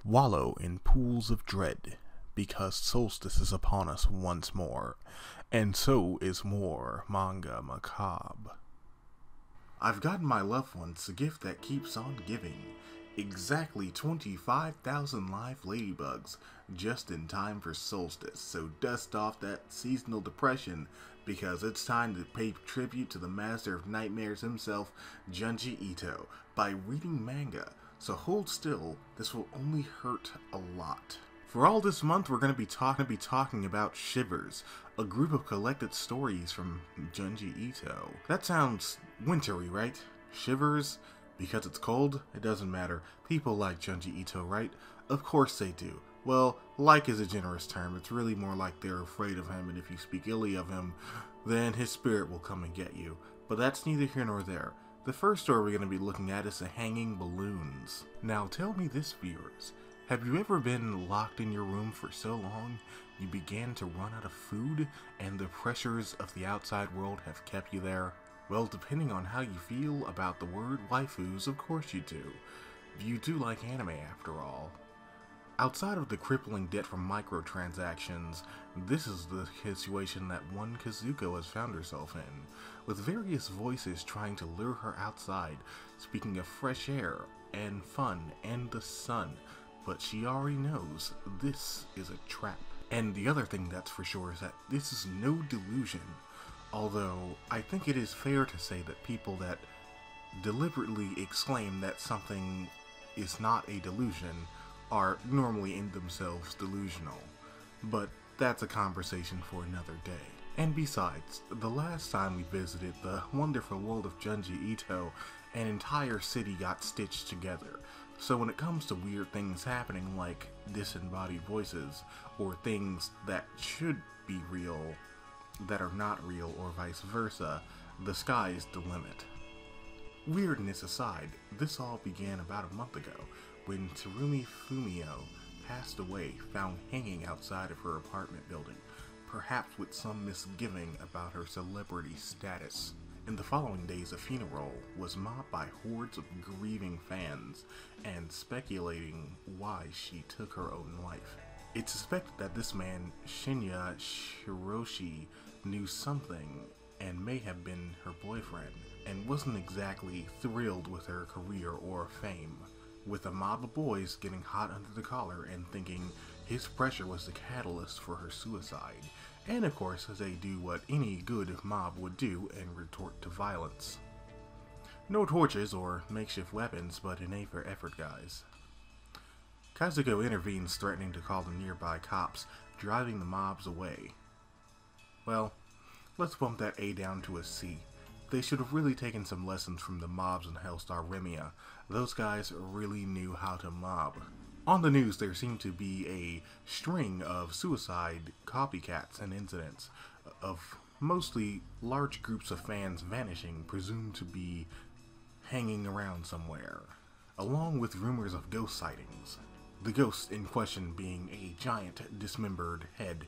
Wallow in pools of dread, because solstice is upon us once more, and so is more Manga Macabre. I've gotten my loved ones a gift that keeps on giving. Exactly 25,000 live ladybugs, just in time for solstice, so dust off that seasonal depression, because it's time to pay tribute to the master of nightmares himself, Junji Ito, by reading manga. So hold still, this will only hurt a lot. For all this month, we're going to be talking about Shivers, a group of collected stories from Junji Ito. That sounds wintry, right? Shivers? Because it's cold? It doesn't matter. People like Junji Ito, right? Of course they do. Well, like is a generous term. It's really more like they're afraid of him, and if you speak illy of him, then his spirit will come and get you. But that's neither here nor there. The first story we're going to be looking at is the hanging balloons. Now tell me this, viewers. Have you ever been locked in your room for so long you began to run out of food and the pressures of the outside world have kept you there? Well, depending on how you feel about the word waifus, of course you do. You do like anime after all. Outside of the crippling debt from microtransactions, this is the situation that one Kazuko has found herself in, with various voices trying to lure her outside, speaking of fresh air and fun and the sun, but she already knows this is a trap. And the other thing that's for sure is that this is no delusion, although I think it is fair to say that people that deliberately exclaim that something is not a delusion are normally in themselves delusional, but that's a conversation for another day. And besides, the last time we visited the wonderful world of Junji Ito, an entire city got stitched together. So when it comes to weird things happening like disembodied voices, or things that should be real that are not real, or vice versa, the sky is the limit. Weirdness aside, this all began about a month ago, when Terumi Fumio passed away, found hanging outside of her apartment building, perhaps with some misgiving about her celebrity status. In the following days, a funeral was mobbed by hordes of grieving fans, and speculating why she took her own life. It's suspected that this man, Shinya Shiroshi, knew something and may have been her boyfriend, and wasn't exactly thrilled with her career or fame, with a mob of boys getting hot under the collar and thinking his pressure was the catalyst for her suicide, and of course they do what any good mob would do and retort to violence. No torches or makeshift weapons, but an A for effort, guys. Kazuko intervenes, threatening to call the nearby cops, driving the mobs away. Well, let's bump that A down to a C. They should have really taken some lessons from the mobs in Hellstar Remia. Those guys really knew how to mob. On the news, there seemed to be a string of suicide copycats and incidents, of mostly large groups of fans vanishing, presumed to be hanging around somewhere, along with rumors of ghost sightings. The ghost in question being a giant dismembered head.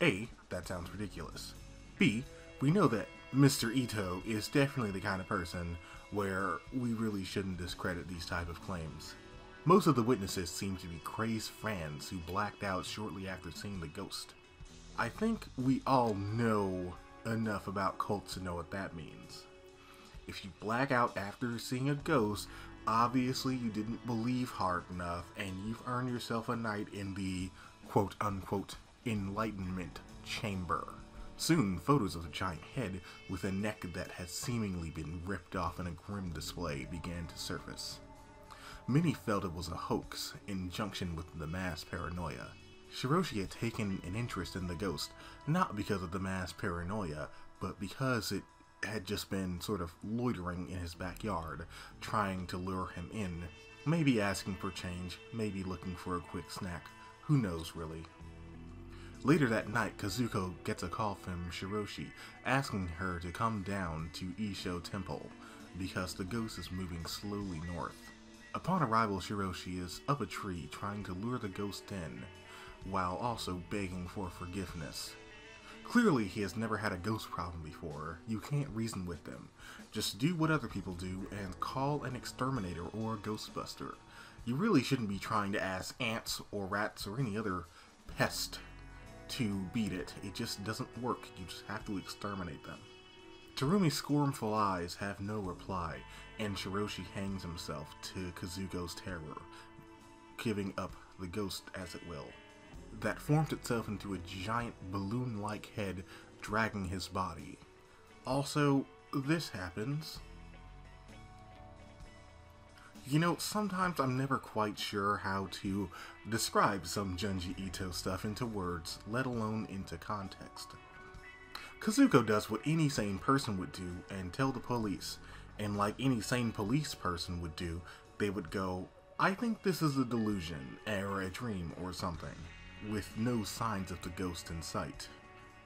A, that sounds ridiculous. B, we know that Mr. Ito is definitely the kind of person where we really shouldn't discredit these type of claims. Most of the witnesses seem to be crazed fans who blacked out shortly after seeing the ghost. I think we all know enough about cults to know what that means. If you black out after seeing a ghost, obviously you didn't believe hard enough, and you've earned yourself a night in the quote-unquote enlightenment chamber. Soon, photos of the giant head with a neck that has seemingly been ripped off in a grim display began to surface. Many felt it was a hoax in junction with the mass paranoia. Shiroshi had taken an interest in the ghost, not because of the mass paranoia, but because it had just been sort of loitering in his backyard, trying to lure him in, maybe asking for change, maybe looking for a quick snack, who knows really. Later that night, Kazuko gets a call from Shiroshi, asking her to come down to Isho Temple, because the ghost is moving slowly north. Upon arrival, Shiroshi is up a tree trying to lure the ghost in, while also begging for forgiveness. Clearly, he has never had a ghost problem before. You can't reason with them. Just do what other people do and call an exterminator or a ghostbuster. You really shouldn't be trying to ask ants or rats or any other pest to beat it. It just doesn't work. You just have to exterminate them. Terumi's scornful eyes have no reply, and Shiroshi hangs himself to Kazuko's terror, giving up the ghost as it will. That formed itself into a giant balloon-like head dragging his body. Also, this happens. You know, sometimes I'm never quite sure how to describe some Junji Ito stuff into words, let alone into context. Kazuko does what any sane person would do and tell the police, and like any sane police person would do, they would go, "I think this is a delusion, or a dream, or something," with no signs of the ghost in sight.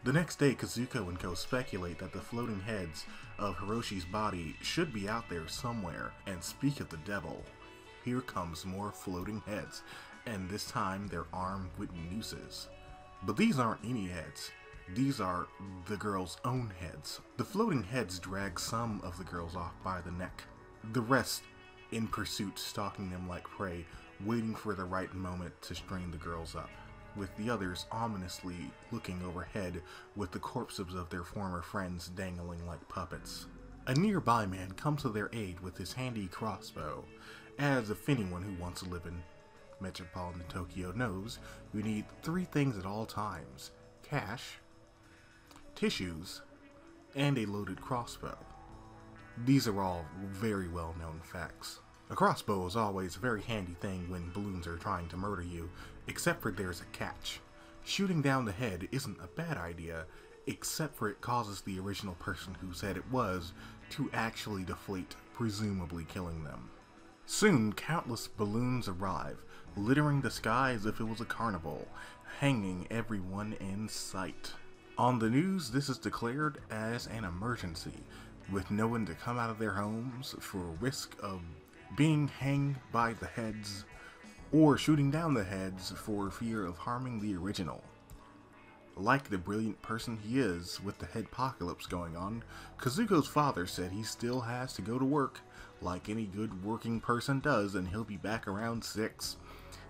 The next day, Kazuko and Co. speculate that the floating heads of Hiroshi's body should be out there somewhere, and speak of the devil. Here comes more floating heads, and this time they're armed with nooses. But these aren't any heads. These are the girls' own heads. The floating heads drag some of the girls off by the neck, the rest in pursuit, stalking them like prey, waiting for the right moment to string the girls up, with the others ominously looking overhead with the corpses of their former friends dangling like puppets. A nearby man comes to their aid with his handy crossbow, as if anyone who wants to live in metropolitan Tokyo knows, you need 3 things at all times: cash, tissues, and a loaded crossbow. These are all very well known facts. A crossbow is always a very handy thing when balloons are trying to murder you, except for there's a catch. Shooting down the head isn't a bad idea, except for it causes the original person whose head it was to actually deflate, presumably killing them. Soon, countless balloons arrive, littering the sky as if it was a carnival, hanging everyone in sight. On the news, this is declared as an emergency, with no one to come out of their homes for risk of being hanged by the heads, or shooting down the heads for fear of harming the original. Like the brilliant person he is, with the headpocalypse going on, Kazuko's father said he still has to go to work, like any good working person does, and he'll be back around 6.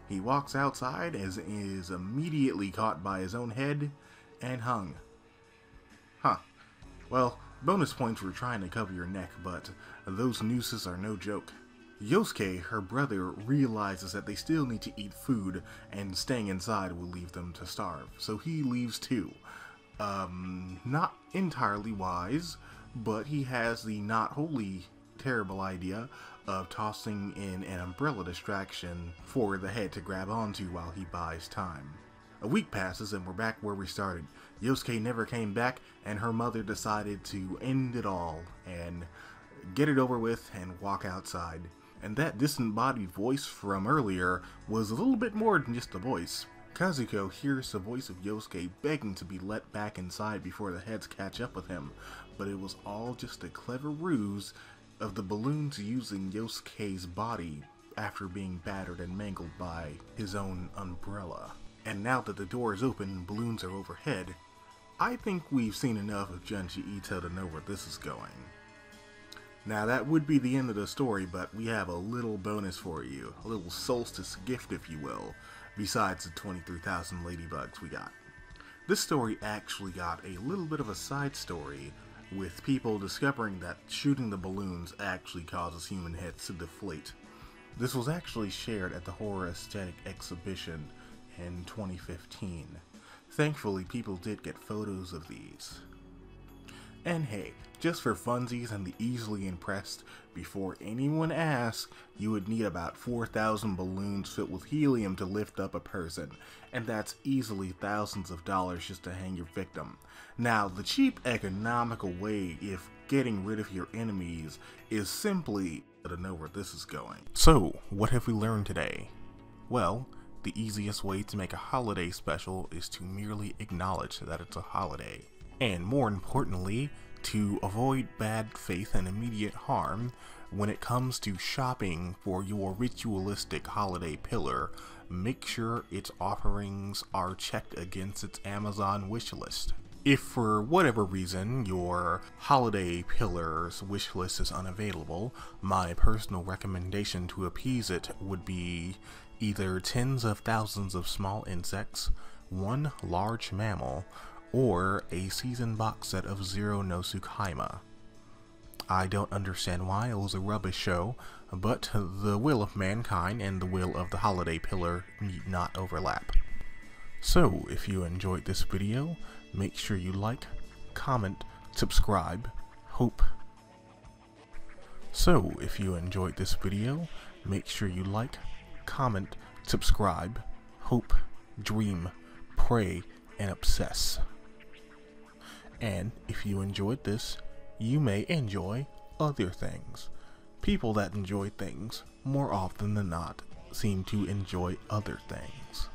He walks outside as is immediately caught by his own head and hung. Well, bonus points for trying to cover your neck, but those nooses are no joke. Yosuke, her brother, realizes that they still need to eat food, and staying inside will leave them to starve, so he leaves too. Not entirely wise, but he has the not wholly terrible idea of tossing in an umbrella distraction for the head to grab onto while he buys time. A week passes and we're back where we started. Yosuke never came back, and her mother decided to end it all and get it over with and walk outside. And that disembodied voice from earlier was a little bit more than just a voice. Kazuko hears the voice of Yosuke begging to be let back inside before the heads catch up with him, but it was all just a clever ruse of the balloons using Yosuke's body after being battered and mangled by his own umbrella. And now that the door is open and balloons are overhead, I think we've seen enough of Junji Ito to know where this is going. Now that would be the end of the story, but we have a little bonus for you, a little solstice gift if you will, besides the 23,000 ladybugs we got. This story actually got a little bit of a side story, with people discovering that shooting the balloons actually causes human heads to deflate. This was actually shared at the Horror Aesthetic exhibition in 2015. Thankfully, people did get photos of these. And hey, just for funsies and the easily impressed, before anyone asks, you would need about 4,000 balloons filled with helium to lift up a person, and that's easily thousands of dollars just to hang your victim. Now, the cheap economical way if getting rid of your enemies is simply to know where this is going. So, what have we learned today? Well, the easiest way to make a holiday special is to merely acknowledge that it's a holiday. And more importantly, to avoid bad faith and immediate harm when it comes to shopping for your ritualistic holiday pillar, make sure its offerings are checked against its Amazon wishlist. If for whatever reason your holiday pillar's wish list is unavailable, my personal recommendation to appease it would be either tens of thousands of small insects, one large mammal, or a season box set of Zero no Tsukaima. I don't understand why it was a rubbish show, but the will of mankind and the will of the holiday pillar need not overlap. So, if you enjoyed this video, make sure you like, comment, subscribe, hope. So, if you enjoyed this video, make sure you like, comment, subscribe, hope, dream, pray, and obsess. And if you enjoyed this, you may enjoy other things. People that enjoy things, more often than not, seem to enjoy other things.